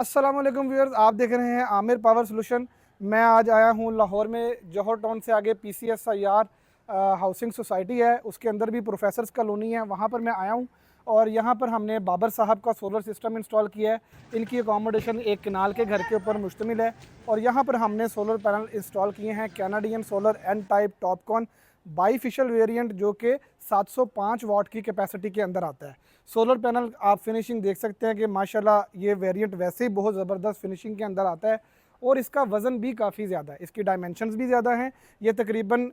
अस्सलाम वालेकुम व्यूअर्स, आप देख रहे हैं आमिर पावर सॉल्यूशन। मैं आज आया हूँ लाहौर में। जौहर टाउन से आगे PCSIR हाउसिंग सोसाइटी है, उसके अंदर भी प्रोफेसर्स कॉलोनी है, वहाँ पर मैं आया हूँ। और यहाँ पर हमने बाबर साहब का सोलर सिस्टम इंस्टॉल किया है। इनकी अकोमोडेशन एक किनाल के घर के ऊपर मुश्तमिल है। और यहाँ पर हमने सोलर पैनल इंस्टॉल किए हैं Canadian solar N type Topcon bifacial variant, जो कि 705 वाट की कैपेसिटी के अंदर आता है। सोलर पैनल आप फिनिशिंग देख सकते हैं कि माशाल्लाह ये वेरिएंट वैसे ही बहुत ज़बरदस्त फिनिशिंग के अंदर आता है। और इसका वज़न भी काफ़ी ज़्यादा है, इसकी डायमेंशंस भी ज़्यादा हैं। ये तकरीबन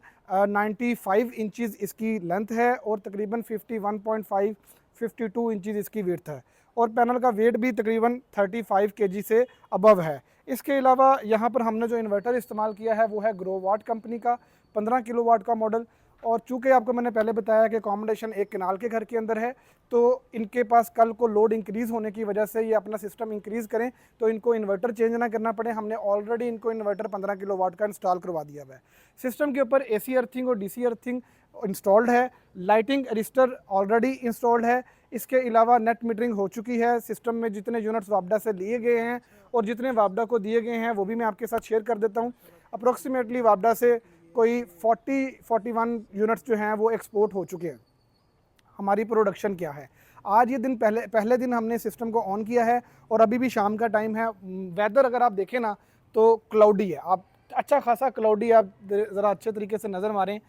95 इंचज़ इसकी लेंथ है और तकरीबन 51.5 52 इंचज़ इसकी विड्थ है। और पैनल का वेट भी तकरीबन 35 kg से अबव है। इसके अलावा यहाँ पर हमने जो इन्वर्टर इस्तेमाल किया है वो है ग्रोवाट कंपनी का 15 किलोवाट का मॉडल। और चूँकि आपको मैंने पहले बताया कि अकोमोडेशन एक किनाल के घर के अंदर है, तो इनके पास कल को लोड इंक्रीज़ होने की वजह से ये अपना सिस्टम इंक्रीज़ करें तो इनको इन्वर्टर चेंज ना करना पड़े। हमने ऑलरेडी इनको इन्वर्टर 15 किलोवाट का इंस्टॉल करवा दिया हुआ है। सिस्टम के ऊपर AC अर्थिंग और DC अर्थिंग इंस्टॉल्ड है। लाइटिंग रजिस्टर ऑलरेडी इंस्टॉल्ड है। इसके अलावा नेट मीटरिंग हो चुकी है। सिस्टम में जितने यूनिट्स वापडा से लिए गए हैं और जितने वापडा को दिए गए हैं वो भी मैं आपके साथ शेयर कर देता हूँ। अप्रोक्सीमेटली वापडा से कोई 41 यूनिट्स जो हैं वो एक्सपोर्ट हो चुके हैं। हमारी प्रोडक्शन क्या है, आज ये दिन पहले दिन हमने सिस्टम को ऑन किया है और अभी भी शाम का टाइम है। वेदर अगर आप देखें ना तो क्लाउडी है, आप अच्छा खासा क्लाउडी, आप ज़रा अच्छे तरीके से नज़र मारें।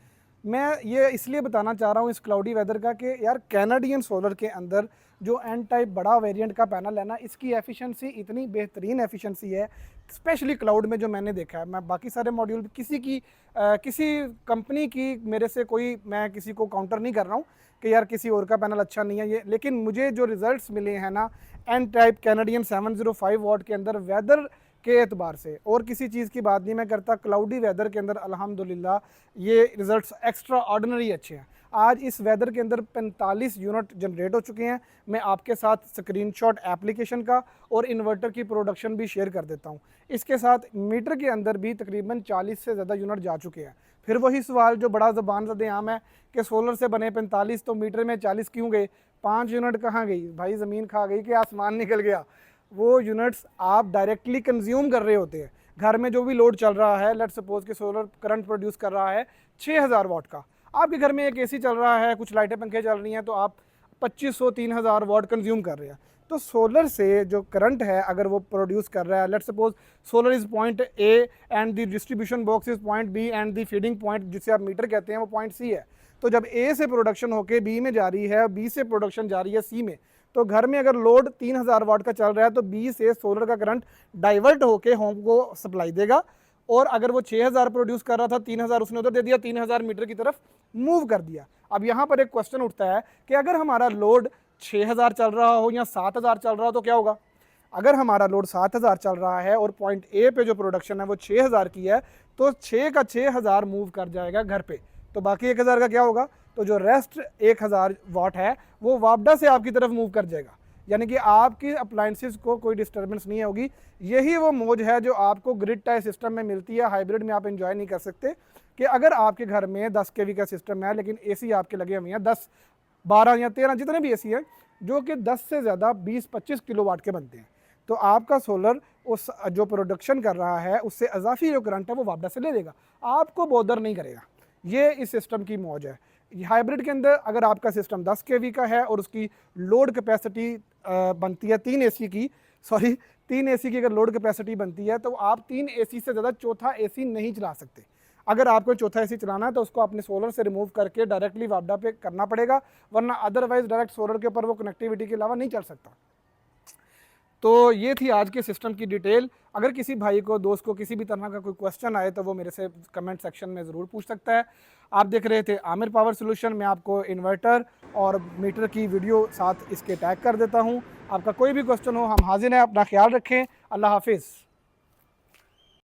मैं ये इसलिए बताना चाह रहा हूँ इस क्लाउडी वेदर का कि यार कैनेडियन सोलर के अंदर जो N टाइप बड़ा वेरिएंट का पैनल है ना, इसकी एफिशिएंसी इतनी बेहतरीन एफिशिएंसी है, स्पेशली क्लाउड में जो मैंने देखा है। मैं बाकी सारे मॉड्यूल किसी कंपनी की मेरे से कोई, मैं किसी को काउंटर नहीं कर रहा हूँ कि यार किसी और का पैनल अच्छा नहीं है ये, लेकिन मुझे जो रिजल्ट्स मिले हैं ना N टाइप कैनेडियन 705 वाट के अंदर वेदर के एतबार से, और किसी चीज़ की बात नहीं मैं करता, क्लाउडी वेदर के अंदर अल्हम्दुलिल्लाह ये रिज़ल्ट्स एक्स्ट्रा ऑर्डिनरी अच्छे हैं। आज इस वेदर के अंदर 45 यूनिट जनरेट हो चुके हैं। मैं आपके साथ स्क्रीनशॉट एप्लीकेशन का और इन्वर्टर की प्रोडक्शन भी शेयर कर देता हूँ। इसके साथ मीटर के अंदर भी तकरीबन 40 से ज़्यादा यूनिट जा चुके हैं। फिर वही सवाल जो बड़ा ज़बान ज़द-ए-आम है कि सोलर से बने 45 तो मीटर में 40 क्यों गए, 5 यूनिट कहाँ गई भाई, ज़मीन खा गई कि आसमान निकल गया। वो यूनिट्स आप डायरेक्टली कंज्यूम कर रहे होते हैं। घर में जो भी लोड चल रहा है, लेट्स सपोज कि सोलर करंट प्रोड्यूस कर रहा है 6000 वाट का, आपके घर में एक AC चल रहा है, कुछ लाइटें पंखे चल रही हैं, तो आप 2500-3000 वाट कंज्यूम कर रहे हैं। तो सोलर से जो करंट है अगर वो प्रोड्यूस कर रहा है, let's suppose solar is point A and the distribution box is point B and the feeding point जिसे आप मीटर कहते हैं वो पॉइंट C है। तो जब A से प्रोडक्शन होकर B में जा रही है, B से प्रोडक्शन जा रही है C में, तो घर में अगर लोड 3000 वाट का चल रहा है तो B से सोलर का करंट डाइवर्ट होकर होम को सप्लाई देगा। और अगर वो 6000 प्रोड्यूस कर रहा था, 3000 उसने उधर दे दिया, 3000 मीटर की तरफ मूव कर दिया। अब यहाँ पर एक क्वेश्चन उठता है कि अगर हमारा लोड 6000 चल रहा हो या 7000 चल रहा हो तो क्या होगा। अगर हमारा लोड 7000 चल रहा है और पॉइंट A पे जो प्रोडक्शन है वो 6000 की है, तो 6 का 6000 मूव कर जाएगा घर पे, तो बाकी 1000 का क्या होगा। तो जो रेस्ट 1000 वाट है वो वापडा से आपकी तरफ मूव कर जाएगा, यानी कि आपकी अप्लाइंसेस को कोई डिस्टर्बेंस नहीं होगी। यही वो मौज है जो आपको ग्रिड टाई सिस्टम में मिलती है, हाइब्रिड में आप एंजॉय नहीं कर सकते। कि अगर आपके घर में 10 kV का सिस्टम है लेकिन AC आपके लगे हुए हैं 10 12 या 13 जितने भी AC हैं, जो कि 10 से ज़्यादा 20-25 किलोवाट के बनते हैं, तो आपका सोलर उस जो प्रोडक्शन कर रहा है उससे अजाफी जो करंट है वो वापस से ले लेगा, आपको बॉदर नहीं करेगा। ये इस सिस्टम की मौज है। हाइब्रिड के अंदर अगर आपका सिस्टम 10 kV का है और उसकी लोड कैपेसिटी बनती है 3 AC की अगर लोड कैपेसिटी बनती है तो आप 3 AC से ज़्यादा चौथा AC नहीं चला सकते। अगर आपको चौथा AC चलाना है तो उसको अपने सोलर से रिमूव करके डायरेक्टली वापडा पे करना पड़ेगा, वरना अदरवाइज डायरेक्ट सोलर के ऊपर वो कनेक्टिविटी के अलावा नहीं चल सकता। तो ये थी आज के सिस्टम की डिटेल। अगर किसी भाई को, दोस्त को किसी भी तरह का कोई क्वेश्चन आए तो वो मेरे से कमेंट सेक्शन में ज़रूर पूछ सकता है। आप देख रहे थे आमिर पावर सॉल्यूशन। मैं आपको इन्वर्टर और मीटर की वीडियो साथ इसके टैग कर देता हूँ। आपका कोई भी क्वेश्चन हो हम हाजिर हैं। अपना ख्याल रखें। अल्लाह हाफिज़।